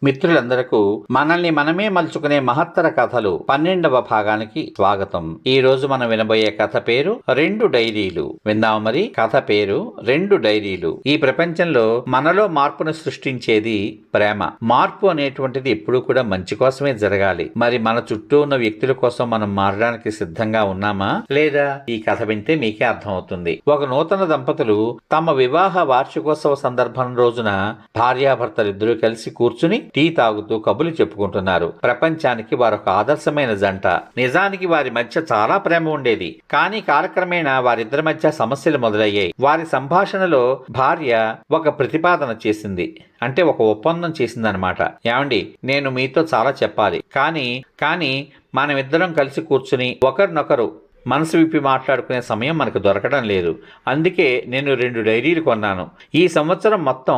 మిత్రులందరకు మనల్ని మనమే మలుచుకునే మహత్తర కథలు 12వ భాగానికి స్వాగతం. ఈ రోజు మనం వినబోయే కథ పేరు రెండు డైరీలు. విందాం మరి. కథ పేరు రెండు డైరీలు. ఈ ప్రపంచంలో మనలో మార్పును సృష్టించేది ప్రేమ. మార్పు అనేటువంటిది ఎప్పుడూ కూడా మంచి కోసమే జరగాలి. మరి మన చుట్టూ ఉన్న వ్యక్తుల కోసం మనం మారడానికి సిద్ధంగా ఉన్నామా లేదా? ఈ కథ వింటే మీకే అర్థమవుతుంది. ఒక నూతన దంపతులు తమ వివాహ వార్షికోత్సవ సందర్భం రోజున భార్యాభర్తలిద్దరూ కలిసి కూర్చుని టీ తాగుతూ కబులు చెప్పుకుంటున్నారు. ప్రపంచానికి వారొక ఆదర్శమైన జంట. నిజానికి వారి మధ్య చాలా ప్రేమ ఉండేది. కానీ కాలక్రమేణా వారిద్దరి మధ్య సమస్యలు మొదలయ్యాయి. వారి సంభాషణలో భార్య ఒక ప్రతిపాదన చేసింది. అంటే ఒక ఒప్పందం చేసిందనమాట. ఏమండి, నేను మీతో చాలా చెప్పాలి, కానీ మనమిద్దరం కలిసి కూర్చుని ఒకరినొకరు మనసు విప్పి మాట్లాడుకునే సమయం మనకు దొరకడం లేదు. అందుకే నేను 2 డైరీలు కొన్నాను. ఈ సంవత్సరం మొత్తం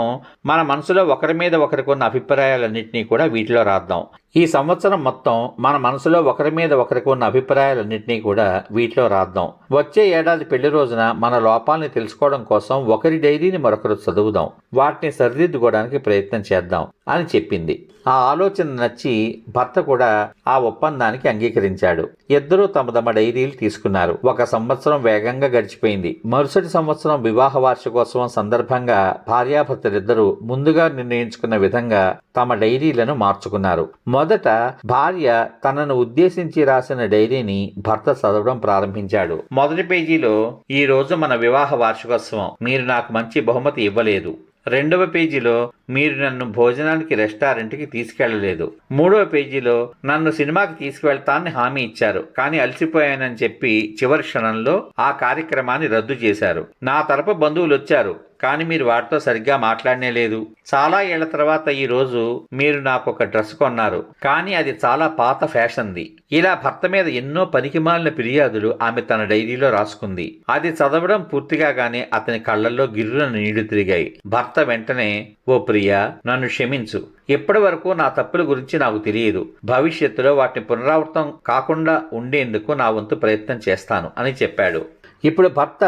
మన మనసులో ఒకరి మీద ఒకరికున్న అభిప్రాయాలన్నింటినీ కూడా వీటిలో రాద్దాం. ఈ సంవత్సరం మొత్తం మన మనసులో ఒకరి మీద ఒకరికి ఉన్న అభిప్రాయాలన్నింటినీ కూడా వీటిలో రాద్దాం. వచ్చే ఏడాది పెళ్లి రోజున మన లోపాలని తెలుసుకోవడం కోసం ఒకరి డైరీని మరొకరు చదువుదాం. వాటిని సరిదిద్దుకోవడానికి ప్రయత్నం చేద్దాం అని చెప్పింది. ఆ ఆలోచన నచ్చి భర్త కూడా ఆ ఒప్పందానికి అంగీకరించాడు. ఇద్దరూ తమ డైరీలు తీసుకున్నారు. ఒక సంవత్సరం వేగంగా గడిచిపోయింది. మరుసటి సంవత్సరం వివాహ వార్షికోత్సవం సందర్భంగా భార్యాభర్తలిద్దరూ ముందుగా నిర్ణయించుకున్న విధంగా తమ డైరీలను మార్చుకున్నారు. మొదట భార్య తనను ఉద్దేశించి రాసిన డైరీని భర్త చదవడం ప్రారంభించాడు. మొదటి పేజీలో, ఈ రోజు మన వివాహ వార్షికోత్సవం, మీరు నాకు మంచి బహుమతి ఇవ్వలేదు. రెండవ పేజీలో, మీరు నన్ను భోజనానికి రెస్టారెంట్కి తీసుకెళ్లలేదు. మూడవ పేజీలో, నన్ను సినిమాకి తీసుకువెళ్తానని హామీ ఇచ్చారు, కానీ అలసిపోయానని చెప్పి చివరి క్షణంలో ఆ కార్యక్రమాన్ని రద్దు చేశారు. నా తరపు బంధువులు వచ్చారు, కానీ మీరు వాటితో సరిగ్గా మాట్లాడనే లేదు. చాలా ఏళ్ల తర్వాత ఈ రోజు మీరు నాకు ఒక డ్రెస్ కొన్నారు, కానీ అది చాలా పాత ఫ్యాషన్ది. ఇలా భర్త మీద ఎన్నో పనికిమాలిన ఫిర్యాదులు ఆమె తన డైరీలో రాసుకుంది. అది చదవడం పూర్తిగానే అతని కళ్లల్లో గిర్రున నీళ్లు తిరిగాయి. భర్త వెంటనే, ఓ ప్రియా, నన్ను క్షమించు. ఇప్పటి వరకు నా తప్పుల గురించి నాకు తెలియదు. భవిష్యత్తులో వాటిని పునరావృతం కాకుండా ఉండేందుకు నా వంతు ప్రయత్నం చేస్తాను అని చెప్పాడు. ఇప్పుడు భర్త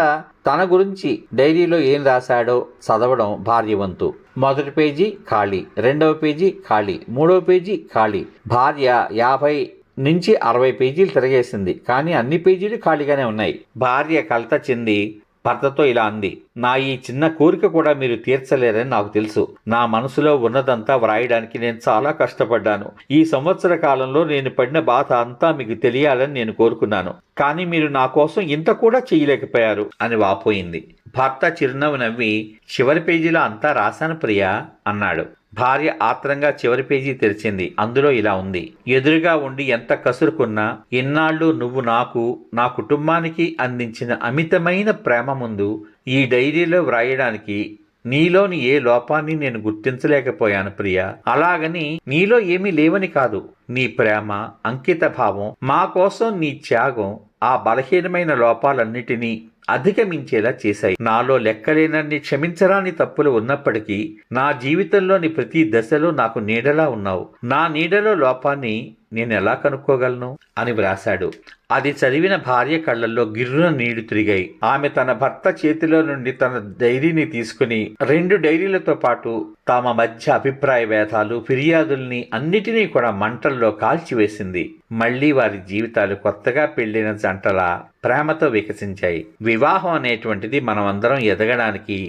తన గురించి డైరీలో ఏం రాశాడో చదవడం భార్య వంతు. మొదటి పేజీ ఖాళీ, రెండవ పేజీ ఖాళీ, మూడవ పేజీ ఖాళీ. భార్య 50 నుంచి 60 పేజీలు తిరగేసింది, కానీ అన్ని పేజీలు ఖాళీగానే ఉన్నాయి. భార్య కలత చెంది భర్తతో ఇలా అంది, నా ఈ చిన్న కోరిక కూడా మీరు తీర్చలేరని నాకు తెలుసు. నా మనసులో ఉన్నదంతా వ్రాయడానికి నేను చాలా కష్టపడ్డాను. ఈ సంవత్సర కాలంలో నేను పడిన బాధ అంతా మీకు తెలియాలని నేను కోరుకున్నాను, కానీ మీరు నా కోసం ఇంత కూడా చేయలేకపోయారు అని వాపోయింది. భర్త చిరునవ్వు నవ్వి, చివరి పేజీలో అంతా రాశాను ప్రియా అన్నాడు. భార్య ఆత్రంగా చివరి పేజీ తెరిచింది. అందులో ఇలా ఉంది, ఎదురుగా ఉండి ఎంత కసురుకున్నా ఇన్నాళ్ళు నువ్వు నాకు, నా కుటుంబానికి అందించిన అమితమైన ప్రేమ ముందు ఈ డైరీలో వ్రాయడానికి నీలోని ఏ లోపాన్ని నేను గుర్తించలేకపోయాను ప్రియా. అలాగని నీలో ఏమీ లేవని కాదు. నీ ప్రేమ, అంకిత భావం, మా కోసం నీ త్యాగం ఆ బలహీనమైన లోపాలన్నిటినీ అధిగమించేలా చేశాయి. నాలో లెక్కలేనన్ని క్షమించరాని తప్పులు ఉన్నప్పటికీ నా జీవితంలోని ప్రతి దశలో నాకు నీడలా ఉన్నావు. నా నీడలో లోపాన్ని నేను ఎలా కనుక్కోగలను అని వ్రాశాడు. అది చదివిన భార్య కళ్లల్లో గిర్రున నీళ్లు తిరిగాయి. ఆమె తన భర్త చేతిలో నుండి తన డైరీని తీసుకుని 2 డైరీలతో పాటు తమ మధ్య అభిప్రాయ భేదాలు, ఫిర్యాదుల్ని అన్నిటినీ కూడా మంటల్లో కాల్చివేసింది. మళ్లీ వారి జీవితాలు కొత్తగా పెళ్లిన జంటలా ప్రేమతో వికసించాయి. వివాహం అనేటువంటిది మనం అందరం ఎదగడానికి,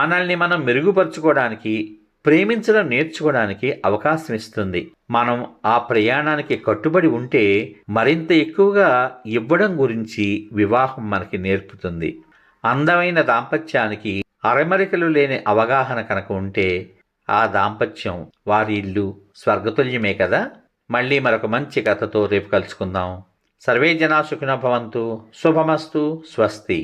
మనల్ని మనం మెరుగుపరుచుకోవడానికి, ప్రేమించడం నేర్చుకోవడానికి అవకాశం ఇస్తుంది. మనం ఆ ప్రయాణానికి కట్టుబడి ఉంటే మరింత ఎక్కువగా ఇవ్వడం గురించి వివాహం మనకి నేర్పుతుంది. అందమైన దాంపత్యానికి అరమరికలు లేని అవగాహన కనుక ఉంటే ఆ దాంపత్యం, వారి ఇల్లు స్వర్గతుల్యమే కదా. మళ్ళీ మరొక మంచి కథతో రేపు కలుసుకుందాం. సర్వే జనా సుఖినో భవంతు. శుభమస్తు. స్వస్తి.